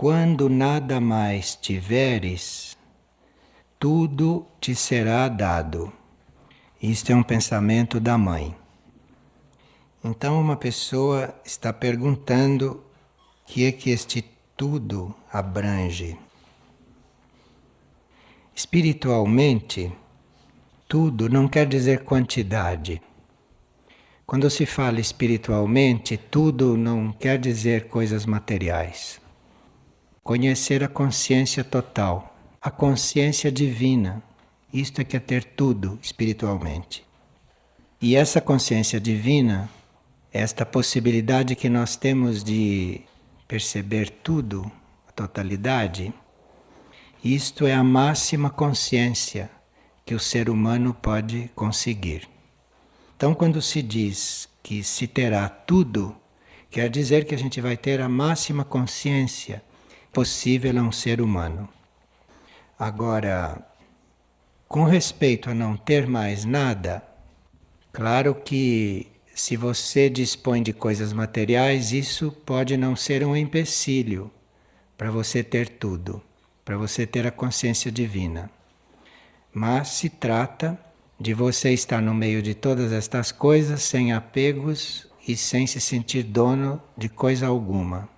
quando nada mais tiveres, tudo te será dado. Isto é um pensamento da mãe. Então uma pessoa está perguntando o que é que este tudo abrange. Espiritualmente, tudo não quer dizer quantidade. Quando se fala espiritualmente, tudo não quer dizer coisas materiais. Conhecer a consciência total, a consciência divina, isto é que é ter tudo espiritualmente. E essa consciência divina, esta possibilidade que nós temos de perceber tudo, a totalidade, isto é a máxima consciência que o ser humano pode conseguir. Então, quando se diz que se terá tudo, quer dizer que a gente vai ter a máxima consciência possível a um ser humano. Agora, com respeito a não ter mais nada, claro que se você dispõe de coisas materiais, isso pode não ser um empecilho para você ter tudo, para você ter a consciência divina. Mas se trata de você estar no meio de todas estas coisas sem apegos e sem se sentir dono de coisa alguma.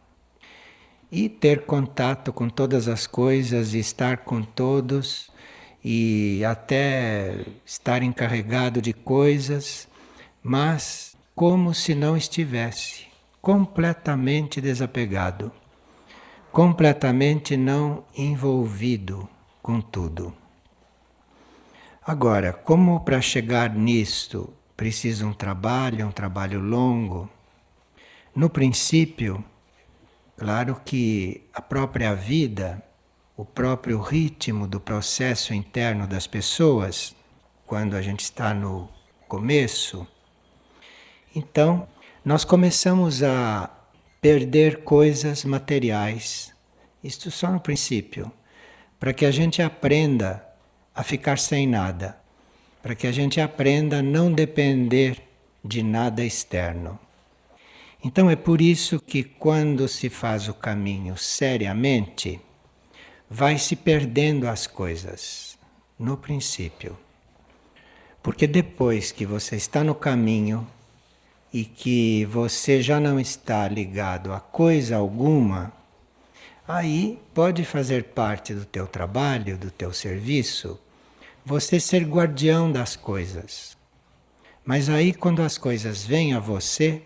E ter contato com todas as coisas e estar com todos e até estar encarregado de coisas, mas como se não estivesse, completamente desapegado, completamente não envolvido com tudo. Agora, como para chegar nisto precisa um trabalho longo, no princípio, claro que a própria vida, o próprio ritmo do processo interno das pessoas, quando a gente está no começo, então nós começamos a perder coisas materiais, isto só no princípio, para que a gente aprenda a ficar sem nada, para que a gente aprenda a não depender de nada externo. Então é por isso que quando se faz o caminho seriamente, vai se perdendo as coisas no princípio. Porque depois que você está no caminho e que você já não está ligado a coisa alguma, aí pode fazer parte do teu trabalho, do teu serviço, você ser guardião das coisas. Mas aí quando as coisas vêm a você,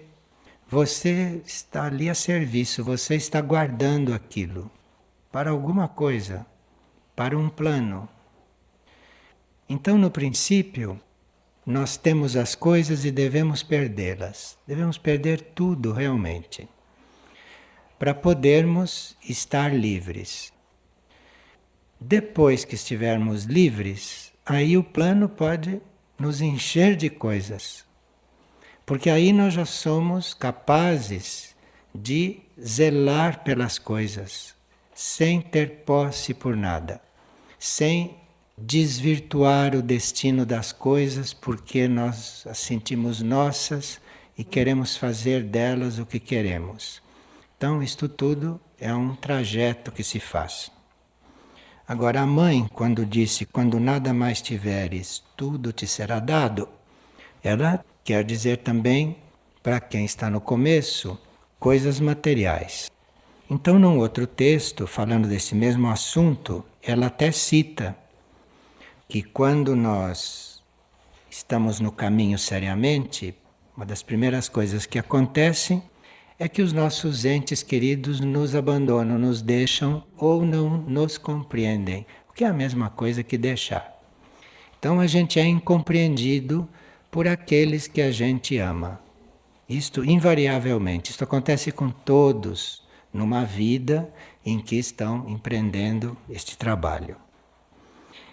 você está ali a serviço, você está guardando aquilo para alguma coisa, para um plano. Então, no princípio, nós temos as coisas e devemos perdê-las. Devemos perder tudo realmente, para podermos estar livres. Depois que estivermos livres, aí o plano pode nos encher de coisas. Porque aí nós já somos capazes de zelar pelas coisas, sem ter posse por nada, sem desvirtuar o destino das coisas porque nós as sentimos nossas e queremos fazer delas o que queremos. Então, isto tudo é um trajeto que se faz. Agora, a mãe, quando disse, quando nada mais tiveres, tudo te será dado, ela quer dizer também, para quem está no começo, coisas materiais. Então, num outro texto, falando desse mesmo assunto, ela até cita que quando nós estamos no caminho seriamente, uma das primeiras coisas que acontecem é que os nossos entes queridos nos abandonam, nos deixam ou não nos compreendem, o que é a mesma coisa que deixar. Então a gente é incompreendido por aqueles que a gente ama. Isto invariavelmente, isto acontece com todos numa vida em que estão empreendendo este trabalho.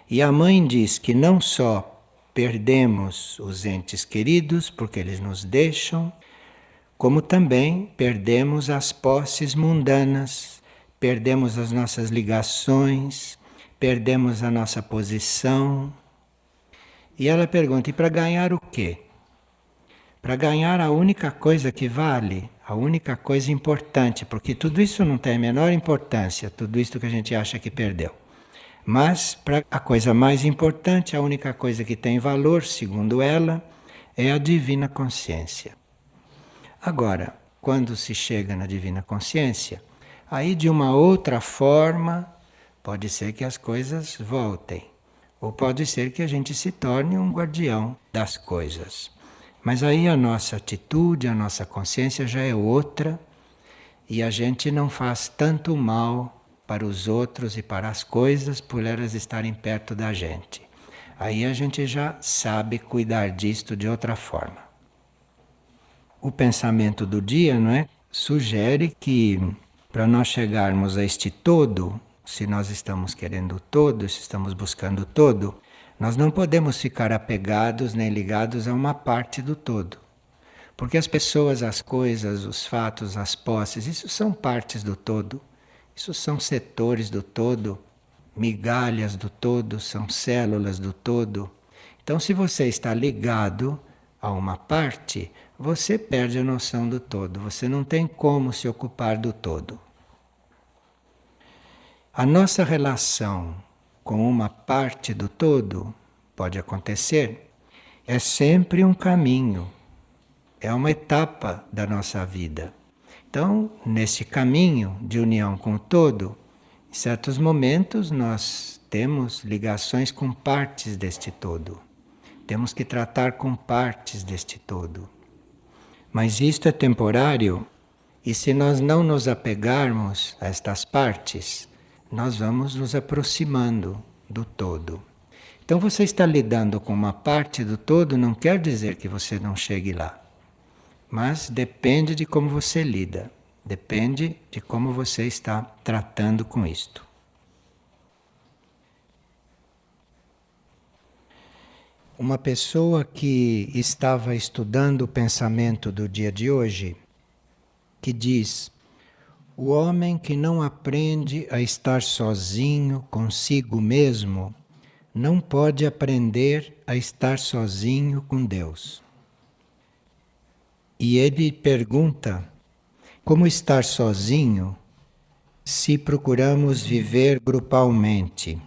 E a mãe diz que não só perdemos os entes queridos porque eles nos deixam, como também perdemos as posses mundanas, perdemos as nossas ligações, perdemos a nossa posição. E ela pergunta, e para ganhar o quê? para ganhar a única coisa que vale, a única coisa importante, porque tudo isso não tem a menor importância, tudo isso que a gente acha que perdeu. Mas para a coisa mais importante, a única coisa que tem valor, segundo ela, é a divina consciência. Agora, quando se chega na divina consciência, aí de uma outra forma, pode ser que as coisas voltem, ou pode ser que a gente se torne um guardião das coisas. Mas aí a nossa atitude, a nossa consciência já é outra, e a gente não faz tanto mal para os outros e para as coisas por elas estarem perto da gente. Aí a gente já sabe cuidar disto de outra forma. O pensamento do dia, não é? Sugere que para nós chegarmos a este todo, se nós estamos querendo todo, se estamos buscando todo, nós não podemos ficar apegados nem ligados a uma parte do todo. Porque as pessoas, as coisas, os fatos, as posses, isso são partes do todo. Isso são setores do todo, migalhas do todo, são células do todo. Então, se você está ligado a uma parte, você perde a noção do todo. Você não tem como se ocupar do todo. A nossa relação com uma parte do todo, pode acontecer, é sempre um caminho, é uma etapa da nossa vida. Então, nesse caminho de união com o todo, em certos momentos nós temos ligações com partes deste todo. Temos que tratar com partes deste todo. Mas isto é temporário, e se nós não nos apegarmos a estas partes, nós vamos nos aproximando do todo. Então, você está lidando com uma parte do todo, não quer dizer que você não chegue lá. Mas depende de como você lida. Depende de como você está tratando com isto. Uma pessoa que estava estudando o pensamento do dia de hoje, que diz: o homem que não aprende a estar sozinho consigo mesmo, não pode aprender a estar sozinho com Deus. E ele pergunta: como estar sozinho se procuramos viver grupalmente?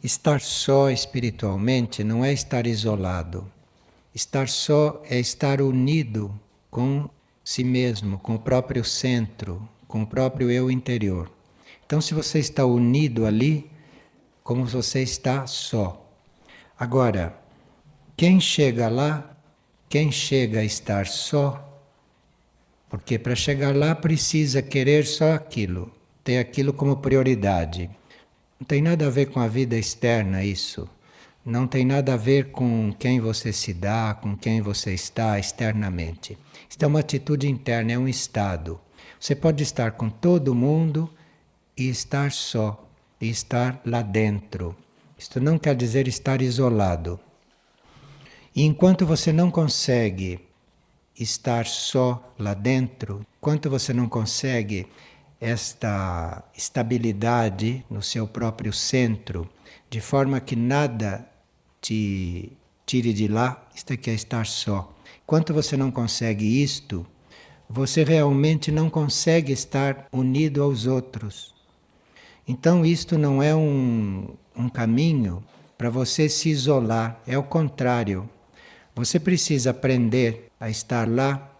Estar só espiritualmente não é estar isolado. Estar só é estar unido com si mesmo, com o próprio centro, com o próprio eu interior. Então, se você está unido ali, como você está só. Agora, quem chega lá, quem chega a estar só, porque para chegar lá precisa querer só aquilo, ter aquilo como prioridade. Não tem nada a ver com a vida externa isso. Não tem nada a ver com quem você se dá, com quem você está externamente. Isto é uma atitude interna, é um estado. Você pode estar com todo mundo e estar só, e estar lá dentro. Isto não quer dizer estar isolado. E enquanto você não consegue estar só lá dentro, enquanto você não consegue esta estabilidade no seu próprio centro, de forma que nada te tire de lá, isto é que é estar só. Enquanto você não consegue isto, você realmente não consegue estar unido aos outros. Então isto não é um caminho para você se isolar, é o contrário. Você precisa aprender a estar lá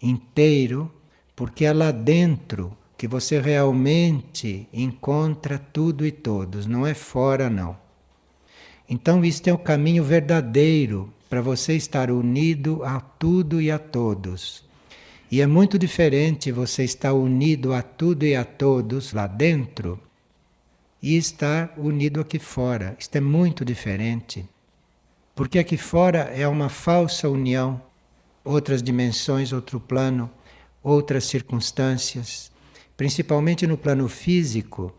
inteiro, porque é lá dentro que você realmente encontra tudo e todos, não é fora não. Então isto é o caminho verdadeiro para você estar unido a tudo e a todos. E é muito diferente você estar unido a tudo e a todos lá dentro e estar unido aqui fora. Isto é muito diferente. Porque aqui fora é uma falsa união, outras dimensões, outro plano, outras circunstâncias. Principalmente no plano físico,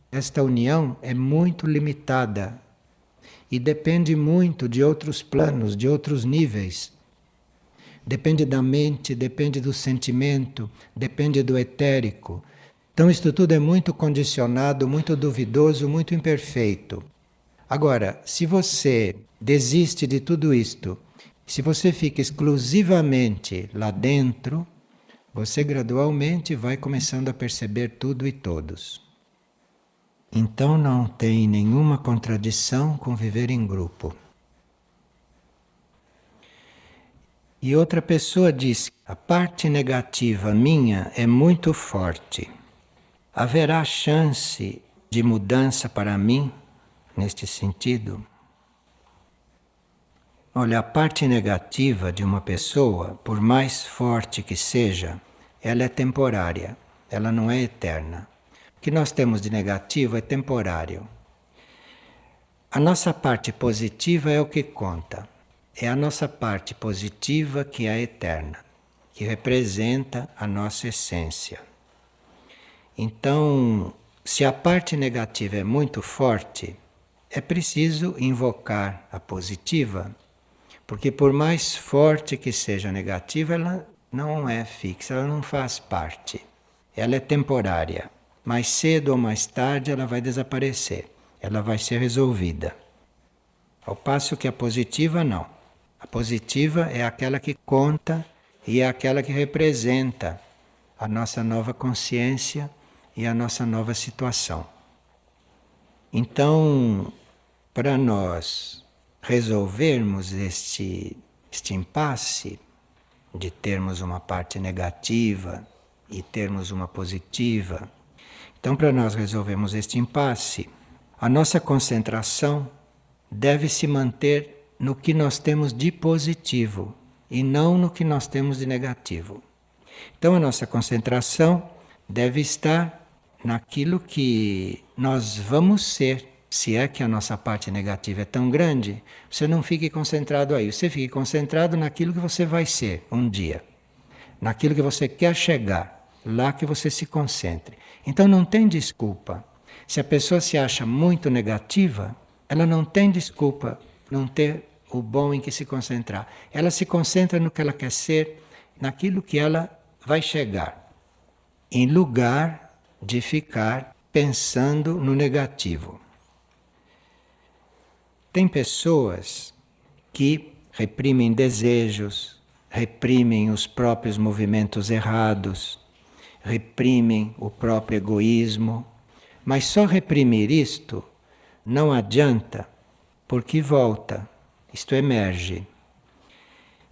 esta união é muito limitada e depende muito de outros planos, de outros níveis. Depende da mente, depende do sentimento, depende do etérico. Então isto tudo é muito condicionado, muito duvidoso, muito imperfeito. Agora, se você desiste de tudo isto Se você fica exclusivamente lá dentro, você gradualmente vai começando a perceber tudo e todos. Então não tem nenhuma contradição com viver em grupo. E outra pessoa diz: a parte negativa minha é muito forte. Haverá chance de mudança para mim neste sentido? Olha, a parte negativa de uma pessoa, por mais forte que seja, ela é temporária, ela não é eterna. O que nós temos de negativo é temporário. A nossa parte positiva é o que conta. É a nossa parte positiva que é eterna, que representa a nossa essência. Então, se a parte negativa é muito forte, é preciso invocar a positiva, porque por mais forte que seja a negativa, ela não é fixa, ela não faz parte. Ela é temporária. Mais cedo ou mais tarde ela vai desaparecer, ela vai ser resolvida. Ao passo que a positiva não. A positiva é aquela que conta e é aquela que representa a nossa nova consciência e a nossa nova situação. Então, para nós resolvermos este impasse de termos uma parte negativa e termos uma positiva, então para nós resolvermos este impasse, a nossa concentração deve se manter no que nós temos de positivo e não no que nós temos de negativo. Então a nossa concentração deve estar naquilo que nós vamos ser. Se é que a nossa parte negativa é tão grande, você não fique concentrado aí, você fique concentrado naquilo que você vai ser um dia, naquilo que você quer chegar, lá que você se concentre. Então não tem desculpa. Se a pessoa se acha muito negativa, ela não tem desculpa não ter o bom em que se concentrar. Ela se concentra no que ela quer ser, naquilo que ela vai chegar, em lugar de ficar pensando no negativo. Tem pessoas que reprimem desejos, reprimem os próprios movimentos errados, reprimem o próprio egoísmo, mas só reprimir isto não adianta, porque volta, isto emerge.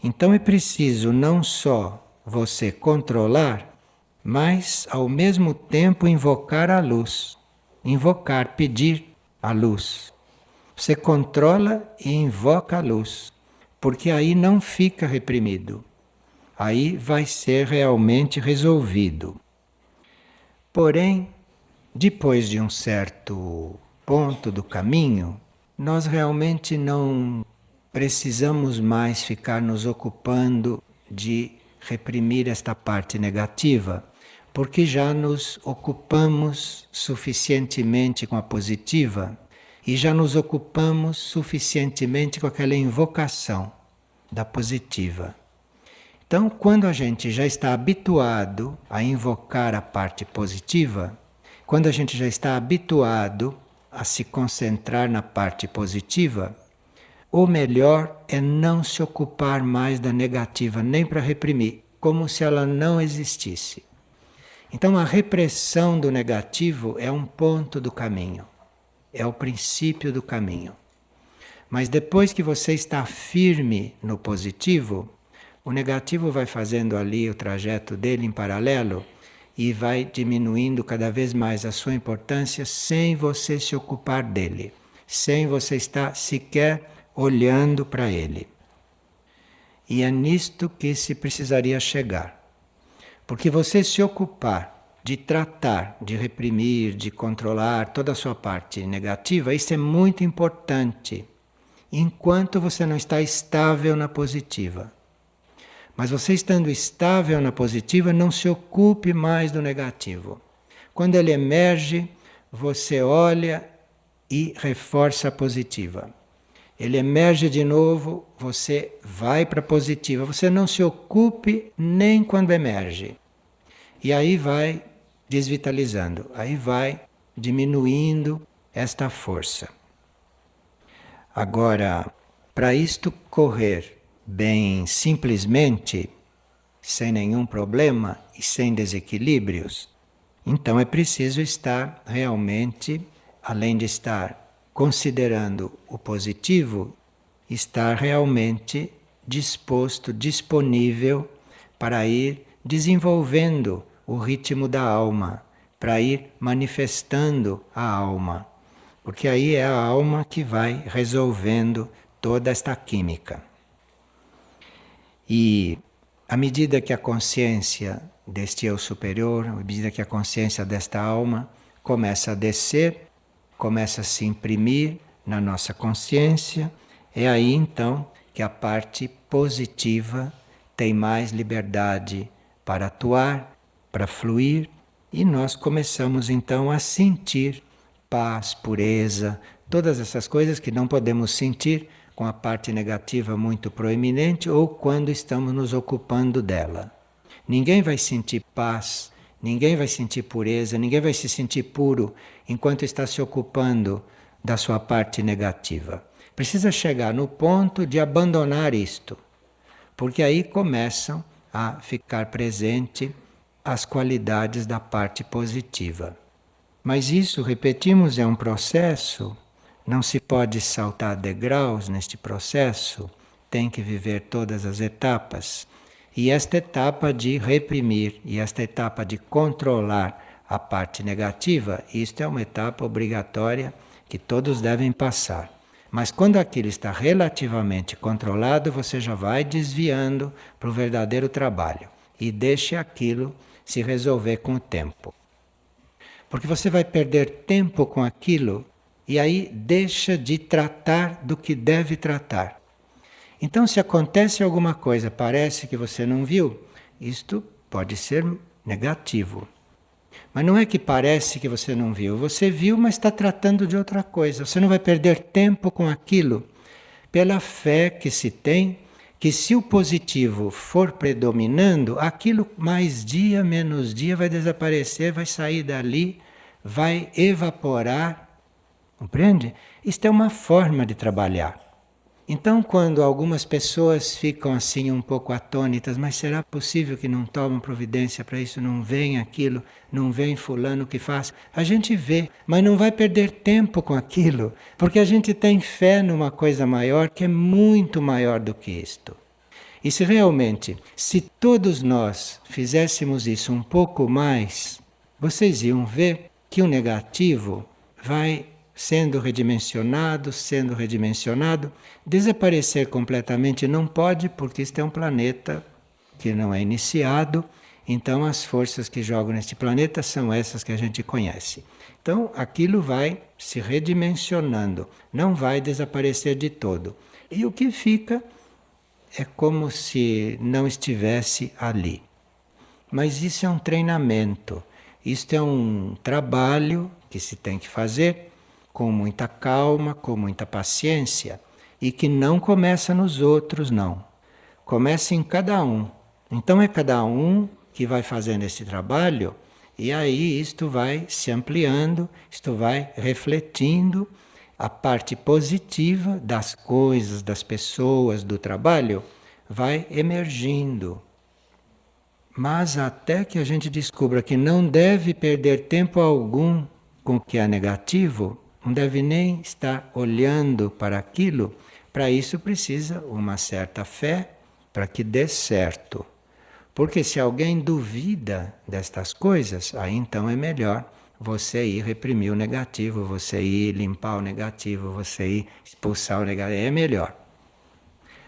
Então é preciso não só você controlar, mas ao mesmo tempo invocar a luz, invocar, pedir a luz. Você controla e invoca a luz, porque aí não fica reprimido. Aí vai ser realmente resolvido. Porém, depois de um certo ponto do caminho, nós realmente não precisamos mais ficar nos ocupando de reprimir esta parte negativa, porque já nos ocupamos suficientemente com a positiva e já nos ocupamos suficientemente com aquela invocação da positiva. Então, quando a gente já está habituado a invocar a parte positiva, quando a gente já está habituado a se concentrar na parte positiva, o melhor é não se ocupar mais da negativa, nem para reprimir, como se ela não existisse. Então, a repressão do negativo é um ponto do caminho. É o princípio do caminho. Mas depois que você está firme no positivo, o negativo vai fazendo ali o trajeto dele em paralelo e vai diminuindo cada vez mais a sua importância sem você se ocupar dele, sem você estar sequer olhando para ele. E é nisto que se precisaria chegar. Porque você se ocupar de tratar, de reprimir, de controlar toda a sua parte negativa, isso é muito importante, enquanto você não está estável na positiva. Mas você estando estável na positiva, não se ocupe mais do negativo. Quando ele emerge, você olha e reforça a positiva. Ele emerge de novo, você vai para a positiva. Você não se ocupe nem quando emerge. E aí vai desvitalizando, aí vai diminuindo esta força. Agora, para isto correr bem simplesmente, sem nenhum problema e sem desequilíbrios, então é preciso estar realmente, além de estar considerando o positivo, estar realmente disposto, disponível para ir desenvolvendo o ritmo da alma, para ir manifestando a alma. Porque aí é a alma que vai resolvendo toda esta química. E à medida que a consciência deste eu superior, à medida que a consciência desta alma começa a descer, começa a se imprimir na nossa consciência, é aí então que a parte positiva tem mais liberdade para atuar, para fluir, e nós começamos então a sentir paz, pureza, todas essas coisas que não podemos sentir com a parte negativa muito proeminente ou quando estamos nos ocupando dela. Ninguém vai sentir paz, ninguém vai sentir pureza, ninguém vai se sentir puro enquanto está se ocupando da sua parte negativa. Precisa chegar no ponto de abandonar isto, porque aí começam a ficar presente as qualidades da parte positiva. Mas isso, repetimos, é um processo, não se pode saltar degraus neste processo, tem que viver todas as etapas. E esta etapa de reprimir e esta etapa de controlar a parte negativa, isto é uma etapa obrigatória que todos devem passar. Mas quando aquilo está relativamente controlado, você já vai desviando para o verdadeiro trabalho e deixe aquilo se resolver com o tempo. Porque você vai perder tempo com aquilo e aí deixa de tratar do que deve tratar. Então, se acontece alguma coisa, parece que você não viu, isto pode ser negativo. Mas não é que parece que você não viu, você viu, mas está tratando de outra coisa. Você não vai perder tempo com aquilo pela fé que se tem que se o positivo for predominando, aquilo mais dia, menos dia vai desaparecer, vai sair dali, vai evaporar. Compreende? Isto é uma forma de trabalhar. Então, quando algumas pessoas ficam assim um pouco atônitas, mas será possível que não tomem providência para isso? Não vem aquilo, não vem fulano que faz? A gente vê, mas não vai perder tempo com aquilo, porque a gente tem fé numa coisa maior que é muito maior do que isto. E se realmente, se todos nós fizéssemos isso um pouco mais, vocês iam ver que o negativo vai sendo redimensionado, desaparecer completamente não pode, porque este é um planeta que não é iniciado, então as forças que jogam neste planeta são essas que a gente conhece. Então aquilo vai se redimensionando, não vai desaparecer de todo. E o que fica é como se não estivesse ali. Mas isso é um treinamento, isto é um trabalho que se tem que fazer com muita calma, com muita paciência, e que não começa nos outros, não. Começa em cada um. Então é cada um que vai fazendo esse trabalho, e aí isto vai se ampliando, isto vai refletindo a parte positiva das coisas, das pessoas, do trabalho, vai emergindo. Mas até que a gente descubra que não deve perder tempo algum com o que é negativo, não deve nem estar olhando para aquilo, para isso precisa uma certa fé para que dê certo. Porque se alguém duvida destas coisas, aí então é melhor você ir reprimir o negativo, você ir limpar o negativo, você ir expulsar o negativo, é melhor.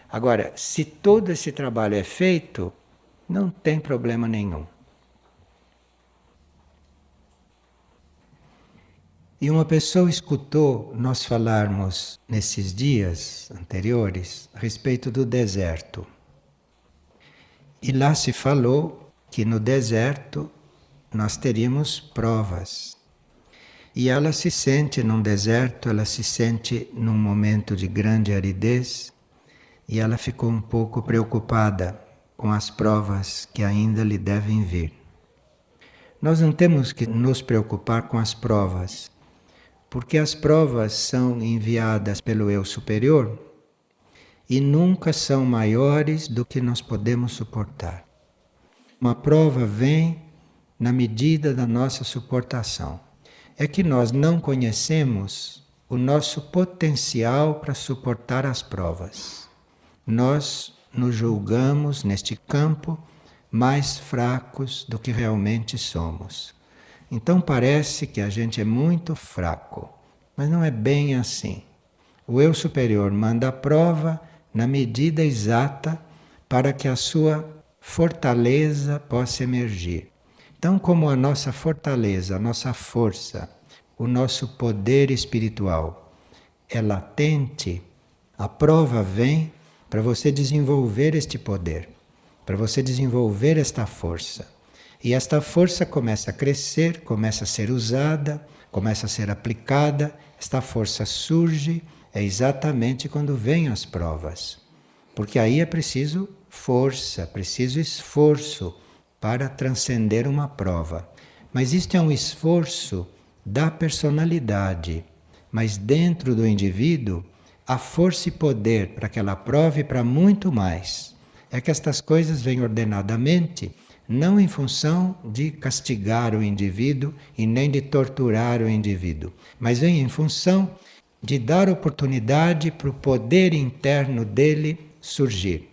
Agora, se todo esse trabalho é feito, não tem problema nenhum. E uma pessoa escutou nós falarmos nesses dias anteriores a respeito do deserto. E lá se falou que no deserto nós teríamos provas. E ela se sente num deserto, ela se sente num momento de grande aridez, e ela ficou um pouco preocupada com as provas que ainda lhe devem vir. Nós não temos que nos preocupar com as provas, porque as provas são enviadas pelo eu superior e nunca são maiores do que nós podemos suportar. Uma prova vem na medida da nossa suportação. É que nós não conhecemos o nosso potencial para suportar as provas. Nós nos julgamos neste campo mais fracos do que realmente somos. Então parece que a gente é muito fraco, mas não é bem assim. O eu superior manda a prova na medida exata para que a sua fortaleza possa emergir. Então, como a nossa fortaleza, a nossa força, o nosso poder espiritual é latente, a prova vem para você desenvolver este poder, para você desenvolver esta força. E esta força começa a crescer, começa a ser usada, começa a ser aplicada, esta força surge, é exatamente quando vêm as provas. Porque aí é preciso força, preciso esforço para transcender uma prova. Mas isto é um esforço da personalidade. Mas dentro do indivíduo, há força e poder para aquela prova e para muito mais. É que estas coisas vêm ordenadamente, não em função de castigar o indivíduo e nem de torturar o indivíduo, mas vem em função de dar oportunidade para o poder interno dele surgir.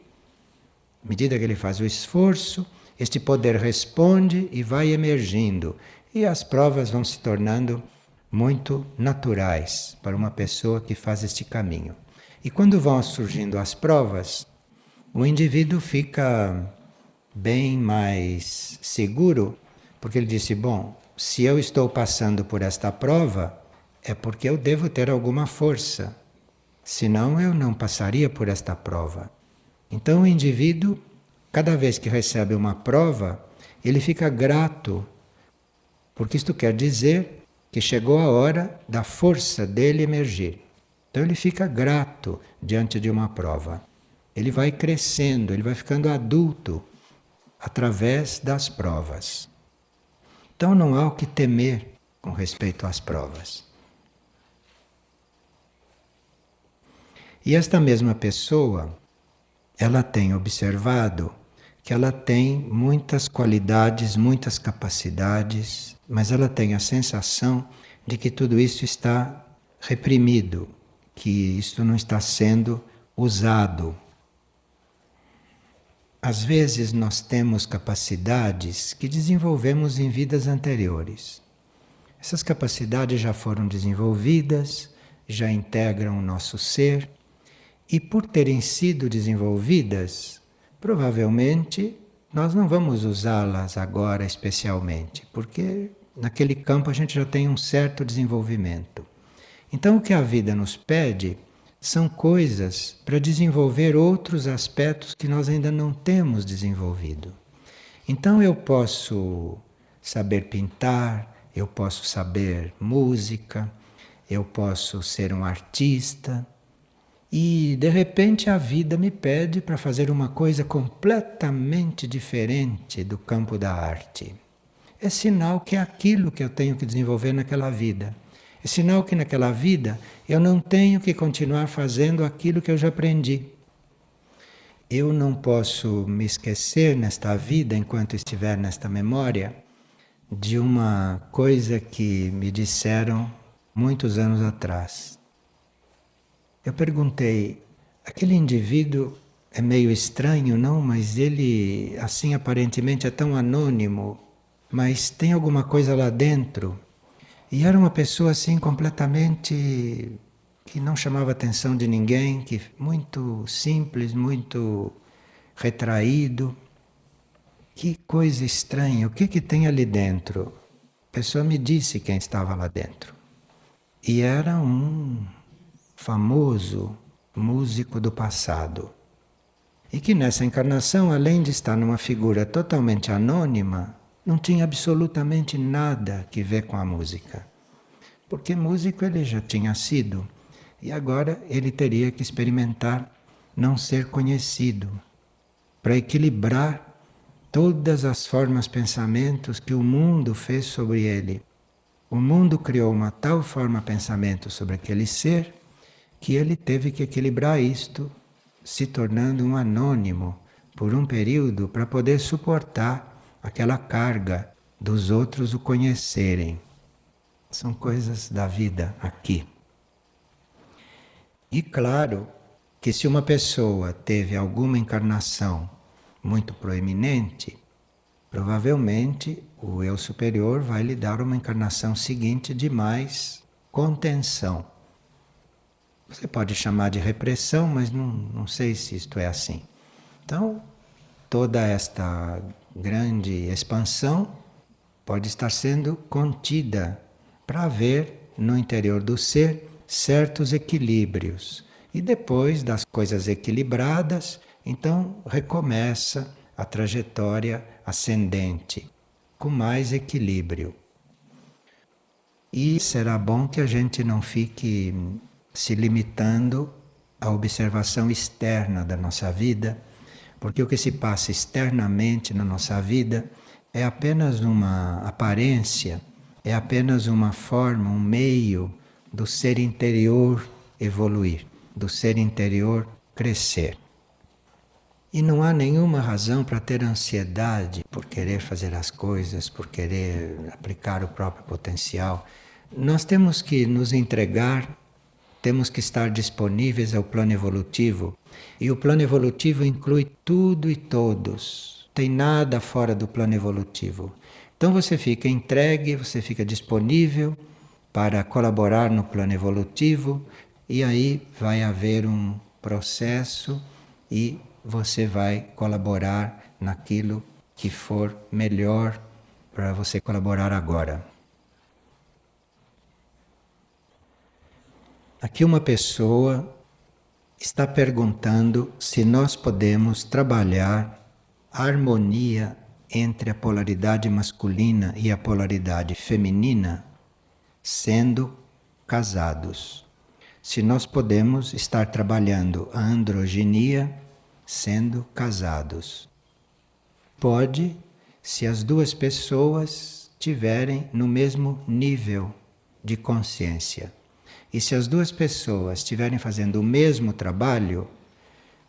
À medida que ele faz o esforço, este poder responde e vai emergindo, e as provas vão se tornando muito naturais para uma pessoa que faz este caminho. E quando vão surgindo as provas, o indivíduo fica bem mais seguro, porque ele disse, bom, se eu estou passando por esta prova, é porque eu devo ter alguma força, senão eu não passaria por esta prova. Então o indivíduo, cada vez que recebe uma prova, ele fica grato, porque isto quer dizer que chegou a hora da força dele emergir. Então ele fica grato diante de uma prova. Ele vai crescendo, ele vai ficando adulto através das provas. Então não há o que temer com respeito às provas. E esta mesma pessoa, ela tem observado que ela tem muitas qualidades, muitas capacidades, mas ela tem a sensação de que tudo isso está reprimido, que isto não está sendo usado. Às vezes nós temos capacidades que desenvolvemos em vidas anteriores. Essas capacidades já foram desenvolvidas, já integram o nosso ser, e por terem sido desenvolvidas, provavelmente nós não vamos usá-las agora especialmente, porque naquele campo a gente já tem um certo desenvolvimento. Então o que a vida nos pede são coisas para desenvolver outros aspectos que nós ainda não temos desenvolvido. Então eu posso saber pintar, eu posso saber música, eu posso ser um artista, e de repente a vida me pede para fazer uma coisa completamente diferente do campo da arte. É sinal que é aquilo que eu tenho que desenvolver naquela vida. É sinal que naquela vida eu não tenho que continuar fazendo aquilo que eu já aprendi. Eu não posso me esquecer nesta vida, enquanto estiver nesta memória, de uma coisa que me disseram muitos anos atrás. Eu perguntei, aquele indivíduo é meio estranho, não? Mas ele, assim, aparentemente é tão anônimo, mas tem alguma coisa lá dentro. E era uma pessoa assim completamente que não chamava a atenção de ninguém, que muito simples, muito retraído. Que coisa estranha, o que tem ali dentro? A pessoa me disse quem estava lá dentro. E era um famoso músico do passado. E que nessa encarnação, além de estar numa figura totalmente anônima, não tinha absolutamente nada que ver com a música. Porque músico ele já tinha sido, e agora ele teria que experimentar não ser conhecido, para equilibrar todas as formas, pensamentos que o mundo fez sobre ele. O mundo criou uma tal forma pensamento sobre aquele ser, que ele teve que equilibrar isto se tornando um anônimo por um período para poder suportar aquela carga dos outros o conhecerem. São coisas da vida aqui. E claro que se uma pessoa teve alguma encarnação muito proeminente, provavelmente o eu superior vai lhe dar uma encarnação seguinte de mais contenção. Você pode chamar de repressão, mas não sei se isto é assim. Então, toda esta grande expansão pode estar sendo contida para haver no interior do ser certos equilíbrios. E depois das coisas equilibradas, então recomeça a trajetória ascendente, com mais equilíbrio. E será bom que a gente não fique se limitando à observação externa da nossa vida, porque o que se passa externamente na nossa vida é apenas uma aparência, é apenas uma forma, um meio do ser interior evoluir, do ser interior crescer. E não há nenhuma razão para ter ansiedade por querer fazer as coisas, por querer aplicar o próprio potencial. Nós temos que nos entregar, temos que estar disponíveis ao plano evolutivo. E o plano evolutivo inclui tudo e todos. Não tem nada fora do plano evolutivo. Então você fica entregue, você fica disponível para colaborar no plano evolutivo e aí vai haver um processo e você vai colaborar naquilo que for melhor para você colaborar agora. Aqui uma pessoa está perguntando se nós podemos trabalhar a harmonia entre a polaridade masculina e a polaridade feminina sendo casados. Se nós podemos estar trabalhando a androginia sendo casados. Pode, se as duas pessoas tiverem no mesmo nível de consciência. E se as duas pessoas estiverem fazendo o mesmo trabalho,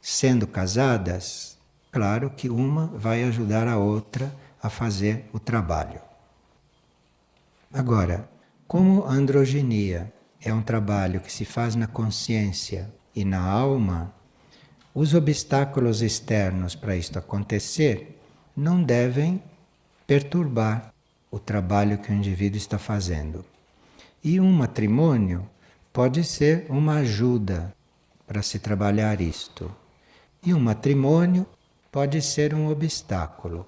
sendo casadas, claro que uma vai ajudar a outra a fazer o trabalho. Agora, como a androginia é um trabalho que se faz na consciência e na alma, os obstáculos externos para isto acontecer não devem perturbar o trabalho que o indivíduo está fazendo. E um matrimônio pode ser uma ajuda para se trabalhar isto. E um matrimônio pode ser um obstáculo.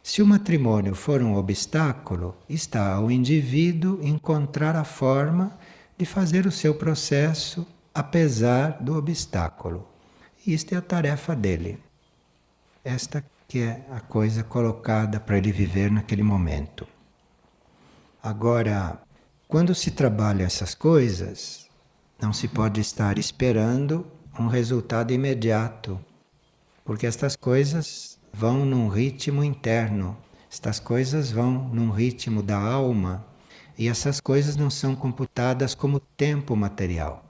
Se o matrimônio for um obstáculo, está ao indivíduo encontrar a forma de fazer o seu processo apesar do obstáculo. Isto é a tarefa dele. Esta que é a coisa colocada para ele viver naquele momento. Agora, quando se trabalha essas coisas, não se pode estar esperando um resultado imediato, porque estas coisas vão num ritmo interno, estas coisas vão num ritmo da alma, e essas coisas não são computadas como tempo material.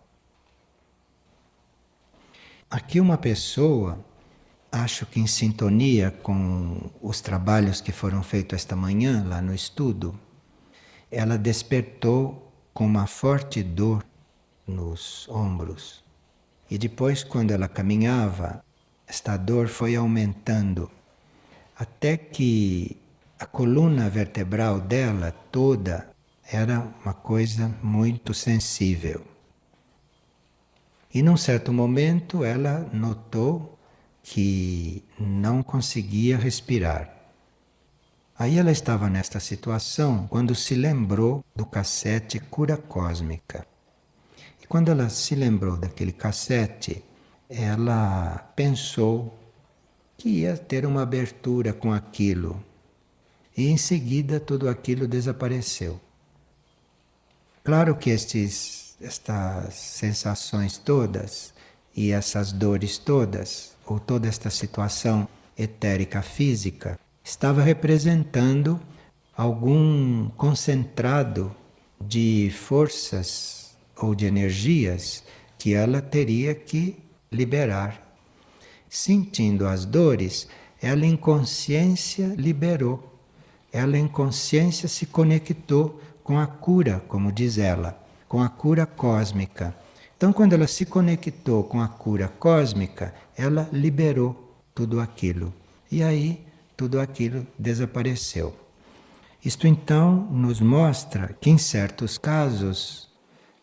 Aqui uma pessoa, acho que em sintonia com os trabalhos que foram feitos esta manhã lá no estudo, ela despertou com uma forte dor nos ombros. E depois, quando ela caminhava, esta dor foi aumentando, até que a coluna vertebral dela toda era uma coisa muito sensível. E num certo momento ela notou que não conseguia respirar. Aí ela estava nesta situação quando se lembrou do cassete Cura Cósmica. E quando ela se lembrou daquele cassete, ela pensou que ia ter uma abertura com aquilo. E em seguida tudo aquilo desapareceu. Claro que estas sensações todas e essas dores todas, ou toda esta situação etérica física, estava representando algum concentrado de forças ou de energias que ela teria que liberar. sentindo as dores, ela em consciência liberou. Ela em consciência se conectou com a cura, como diz ela, com a cura cósmica. Então, quando ela se conectou com a cura cósmica, ela liberou tudo aquilo. E aí, tudo aquilo desapareceu. Isto então nos mostra que em certos casos,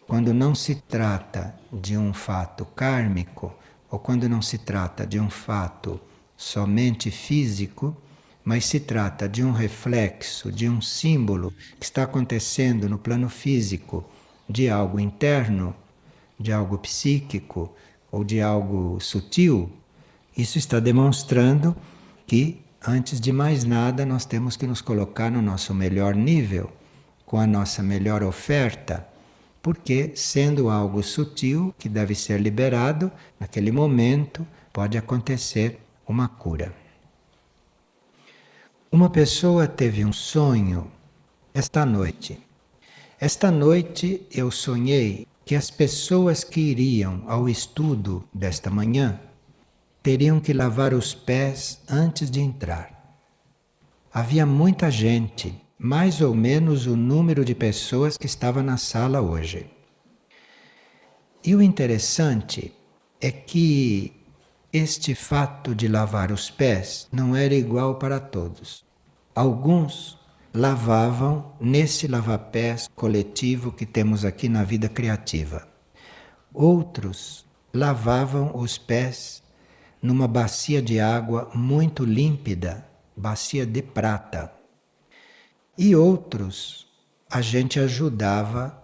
quando não se trata de um fato kármico, ou quando não se trata de um fato somente físico, mas se trata de um reflexo, de um símbolo que está acontecendo no plano físico, de algo interno, de algo psíquico ou de algo sutil, isso está demonstrando que, antes de mais nada, nós temos que nos colocar no nosso melhor nível, com a nossa melhor oferta, porque, sendo algo sutil que deve ser liberado, naquele momento pode acontecer uma cura. Uma pessoa teve um sonho esta noite. Esta noite eu sonhei que as pessoas que iriam ao estudo desta manhã teriam que lavar os pés antes de entrar. Havia muita gente, mais ou menos o número de pessoas que estava na sala hoje. E o interessante é que este fato de lavar os pés não era igual para todos. Alguns lavavam nesse lava-pés coletivo que temos aqui na vida criativa. Outros lavavam os pés numa bacia de água muito límpida, bacia de prata. E outros a gente ajudava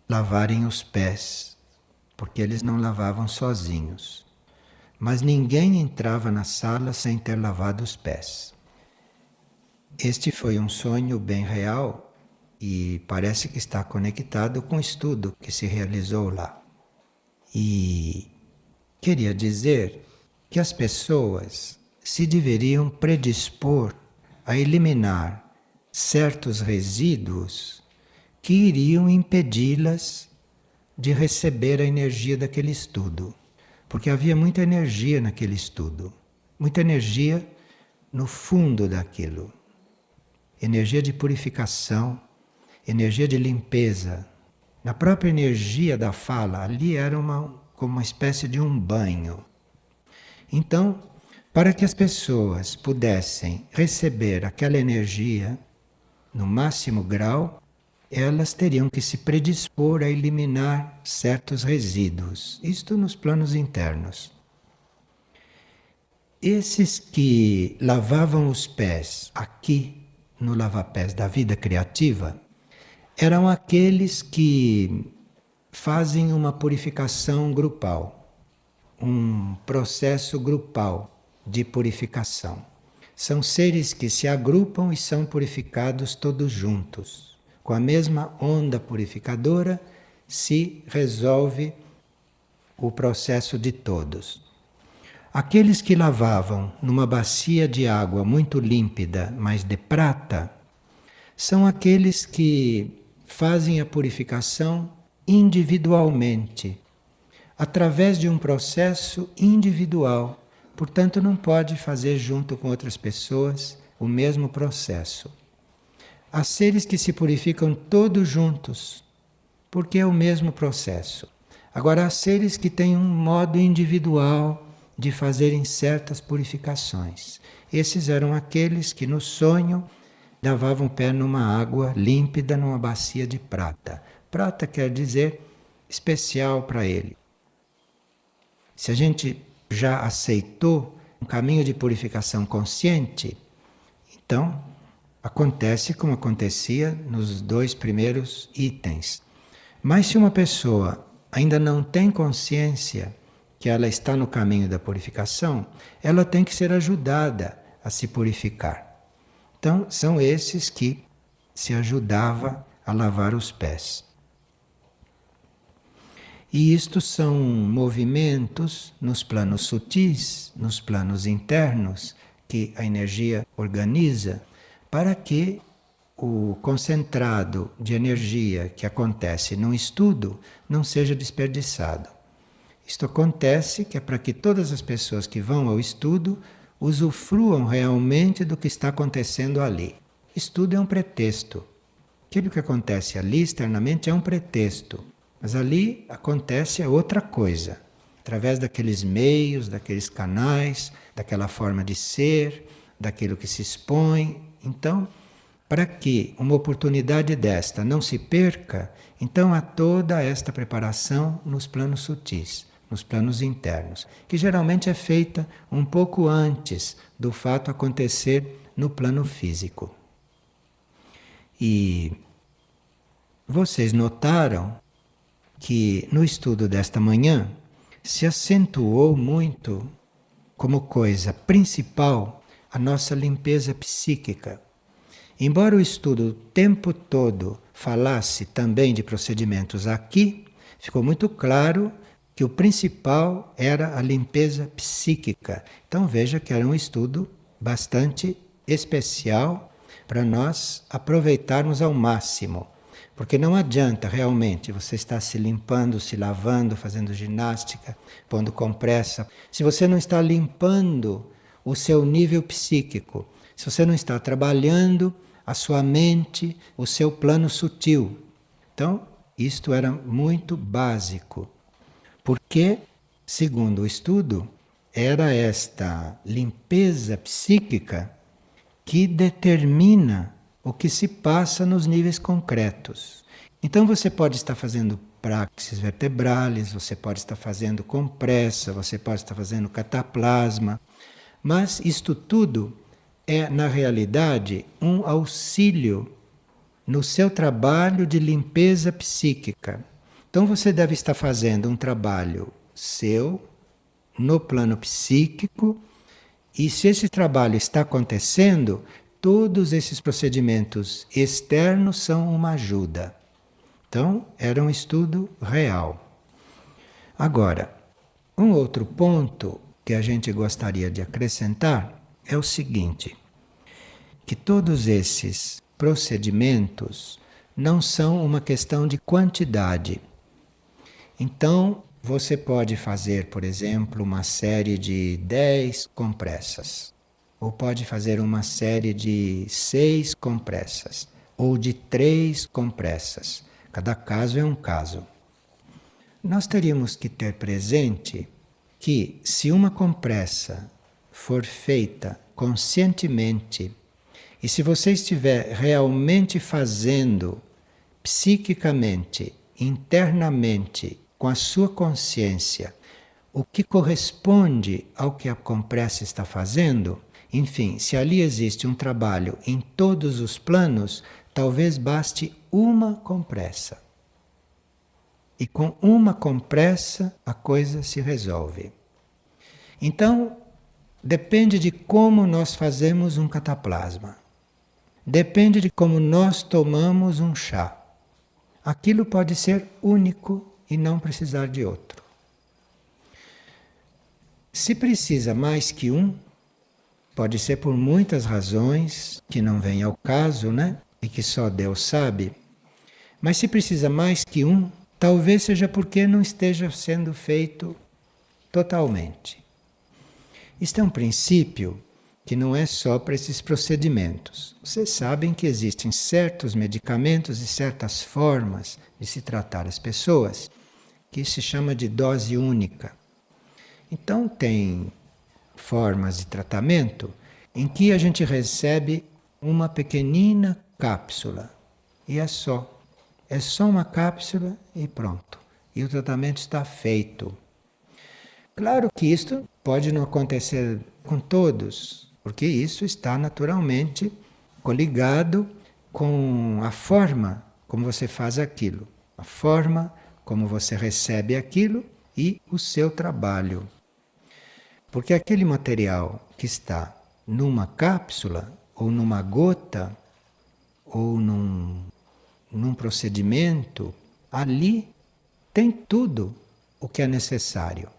a lavarem os pés, porque eles não lavavam sozinhos. Mas ninguém entrava na sala sem ter lavado os pés. Este foi um sonho bem real e parece que está conectado com o estudo que se realizou lá. E queria dizer que as pessoas se deveriam predispor a eliminar certos resíduos que iriam impedi-las de receber a energia daquele estudo. Porque havia muita energia naquele estudo, muita energia no fundo daquilo. Energia de purificação, energia de limpeza. Na própria energia da fala, ali era como uma espécie de um banho. Então, para que as pessoas pudessem receber aquela energia no máximo grau, elas teriam que se predispor a eliminar certos resíduos. Isto nos planos internos. Esses que lavavam os pés aqui no lava-pés da vida criativa eram aqueles que fazem uma purificação grupal, um processo grupal de purificação. São seres que se agrupam e são purificados todos juntos. Com a mesma onda purificadora se resolve o processo de todos. Aqueles que lavavam numa bacia de água muito límpida, mas de prata, são aqueles que fazem a purificação individualmente, através de um processo individual. Portanto, não pode fazer junto com outras pessoas o mesmo processo. Há seres que se purificam todos juntos, porque é o mesmo processo. Agora, há seres que têm um modo individual de fazerem certas purificações. Esses eram aqueles que no sonho lavavam o pé numa água límpida, numa bacia de prata. Prata quer dizer especial para ele. Se a gente já aceitou um caminho de purificação consciente, então acontece como acontecia nos 2 primeiros itens. Mas se uma pessoa ainda não tem consciência que ela está no caminho da purificação, ela tem que ser ajudada a se purificar. Então, são esses que se ajudava a lavar os pés. E isto são movimentos nos planos sutis, nos planos internos, que a energia organiza para que o concentrado de energia que acontece num estudo não seja desperdiçado. Isto acontece que é para que todas as pessoas que vão ao estudo usufruam realmente do que está acontecendo ali. Estudo é um pretexto. Aquilo que acontece ali externamente é um pretexto, mas ali acontece outra coisa, através daqueles meios, daqueles canais, daquela forma de ser, daquilo que se expõe. Então, para que uma oportunidade desta não se perca, então há toda esta preparação nos planos sutis, nos planos internos, que geralmente é feita um pouco antes do fato acontecer no plano físico. E vocês notaram que no estudo desta manhã se acentuou muito como coisa principal a nossa limpeza psíquica. Embora o estudo o tempo todo falasse também de procedimentos aqui, ficou muito claro que o principal era a limpeza psíquica. Então veja que era um estudo bastante especial para nós aproveitarmos ao máximo. Porque não adianta realmente você estar se limpando, se lavando, fazendo ginástica, pondo compressa, se você não está limpando o seu nível psíquico, se você não está trabalhando a sua mente, o seu plano sutil. Então, isto era muito básico, porque, segundo o estudo, era esta limpeza psíquica que determina o que se passa nos níveis concretos. Então você pode estar fazendo praxis vertebrales, você pode estar fazendo compressa, você pode estar fazendo cataplasma, mas isto tudo é, na realidade, um auxílio no seu trabalho de limpeza psíquica. Então você deve estar fazendo um trabalho seu, no plano psíquico, e se esse trabalho está acontecendo, todos esses procedimentos externos são uma ajuda. Então, era um estudo real. Agora, um outro ponto que a gente gostaria de acrescentar é o seguinte, que todos esses procedimentos não são uma questão de quantidade. Então, você pode fazer, por exemplo, uma série de 10 compressas, ou pode fazer uma série de 6 compressas, ou de 3 compressas. Cada caso é um caso. Nós teríamos que ter presente que, se uma compressa for feita conscientemente, e se você estiver realmente fazendo psiquicamente, internamente, com a sua consciência, o que corresponde ao que a compressa está fazendo, enfim, se ali existe um trabalho em todos os planos, talvez baste uma compressa. E com uma compressa a coisa se resolve. Então, depende de como nós fazemos um cataplasma. Depende de como nós tomamos um chá. Aquilo pode ser único e não precisar de outro. Se precisa mais que um, pode ser por muitas razões que não vêm ao caso, né? E que só Deus sabe. Mas se precisa mais que um, talvez seja porque não esteja sendo feito totalmente. Isto é um princípio que não é só para esses procedimentos. Vocês sabem que existem certos medicamentos e certas formas de se tratar as pessoas que se chama de dose única. Então tem formas de tratamento em que a gente recebe uma pequenina cápsula e é só. É só uma cápsula e pronto. E o tratamento está feito. Claro que isto pode não acontecer com todos, porque isso está naturalmente coligado com a forma como você faz aquilo, a forma como você recebe aquilo e o seu trabalho. Porque aquele material que está numa cápsula, ou numa gota, ou num procedimento, ali tem tudo o que é necessário.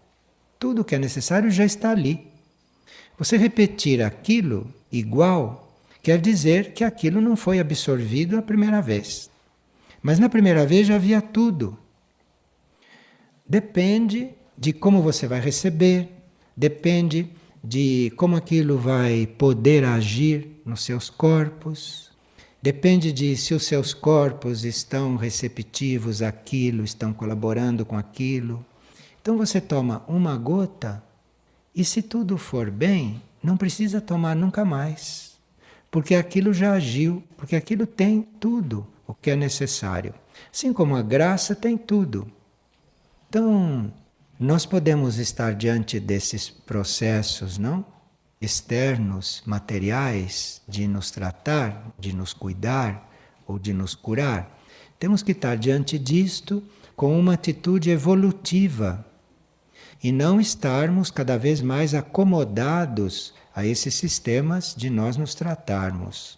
Tudo o que é necessário já está ali. Você repetir aquilo igual, quer dizer que aquilo não foi absorvido a primeira vez. Mas na primeira vez já havia tudo. Depende de como você vai receber, depende de como aquilo vai poder agir nos seus corpos, depende de se os seus corpos estão receptivos àquilo, estão colaborando com aquilo. Então você toma uma gota e, se tudo for bem, não precisa tomar nunca mais, porque aquilo já agiu, porque aquilo tem tudo o que é necessário. Assim como a graça tem tudo. Então, nós podemos estar diante desses processos, não? Externos, materiais, de nos tratar, de nos cuidar ou de nos curar. Temos que estar diante disto com uma atitude evolutiva e não estarmos cada vez mais acomodados a esses sistemas de nós nos tratarmos.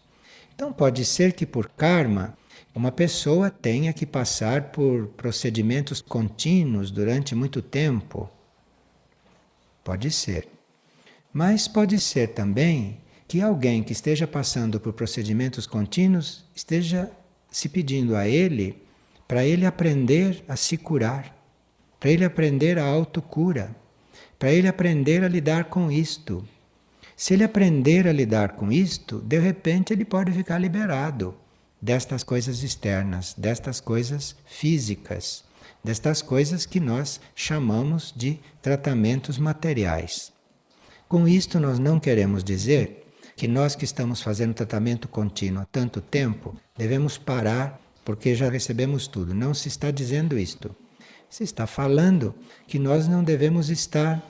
Então pode ser que por karma uma pessoa tenha que passar por procedimentos contínuos durante muito tempo. Pode ser. Mas pode ser também que alguém que esteja passando por procedimentos contínuos esteja se pedindo a ele para ele aprender a se curar, para ele aprender a autocura, para ele aprender a lidar com isto. Se ele aprender a lidar com isto, de repente ele pode ficar liberado destas coisas externas, destas coisas físicas, destas coisas que nós chamamos de tratamentos materiais. Com isto nós não queremos dizer que nós que estamos fazendo tratamento contínuo há tanto tempo, devemos parar porque já recebemos tudo. Não se está dizendo isto. Se está falando que nós não devemos estar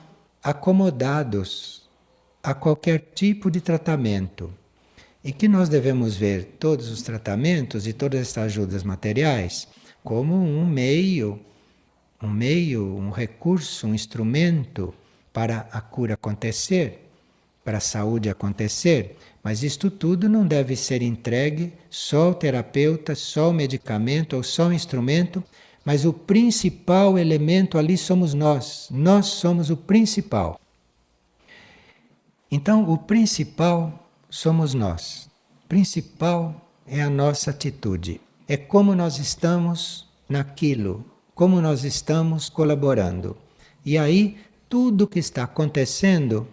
acomodados a qualquer tipo de tratamento e que nós devemos ver todos os tratamentos e todas essas ajudas materiais como um meio, um recurso, um instrumento para a cura acontecer, para a saúde acontecer, mas isto tudo não deve ser entregue só ao terapeuta, só ao medicamento ou só ao instrumento, mas o principal elemento ali somos nós. Nós somos o principal. Então, o principal somos nós. O principal é a nossa atitude. É como nós estamos naquilo, como nós estamos colaborando. E aí, tudo que está acontecendo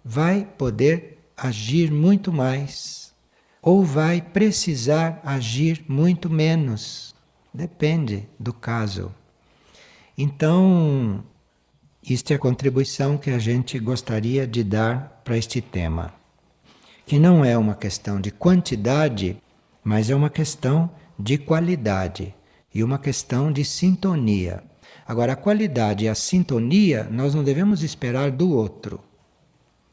vai poder agir muito mais, ou vai precisar agir muito menos. Depende do caso. Então, isto é a contribuição que a gente gostaria de dar para este tema, que não é uma questão de quantidade, mas é uma questão de qualidade e uma questão de sintonia. Agora, a qualidade e a sintonia nós não devemos esperar do outro.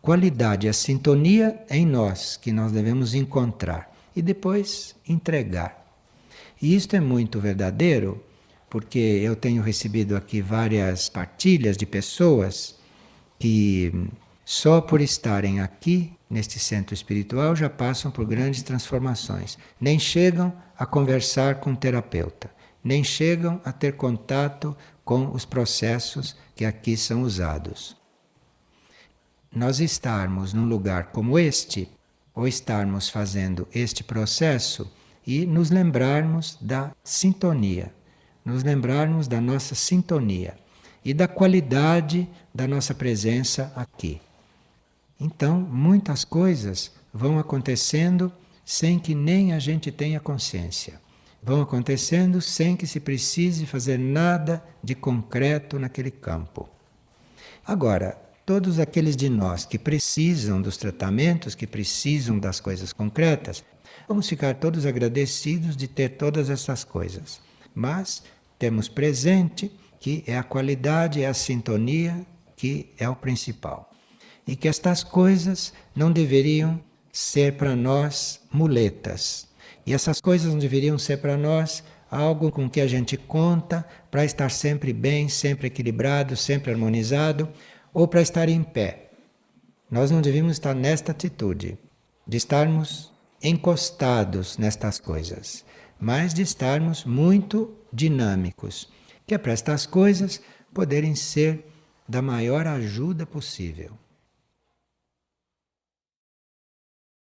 Qualidade e a sintonia é em nós que nós devemos encontrar e depois entregar. E isto é muito verdadeiro, porque eu tenho recebido aqui várias partilhas de pessoas que só por estarem aqui neste centro espiritual já passam por grandes transformações. Nem chegam a conversar com o terapeuta, nem chegam a ter contato com os processos que aqui são usados. Nós estarmos num lugar como este, ou estarmos fazendo este processo e nos lembrarmos da sintonia, nos lembrarmos da nossa sintonia e da qualidade da nossa presença aqui. Então, muitas coisas vão acontecendo sem que nem a gente tenha consciência. Vão acontecendo sem que se precise fazer nada de concreto naquele campo. Agora, todos aqueles de nós que precisam dos tratamentos, que precisam das coisas concretas, vamos ficar todos agradecidos de ter todas essas coisas. Mas temos presente que é a qualidade, é a sintonia que é o principal. E que estas coisas não deveriam ser para nós muletas. E essas coisas não deveriam ser para nós algo com que a gente conta para estar sempre bem, sempre equilibrado, sempre harmonizado, ou para estar em pé. Nós não devíamos estar nesta atitude, de estarmos encostados nestas coisas, mas de estarmos muito dinâmicos, que é para estas coisas poderem ser da maior ajuda possível.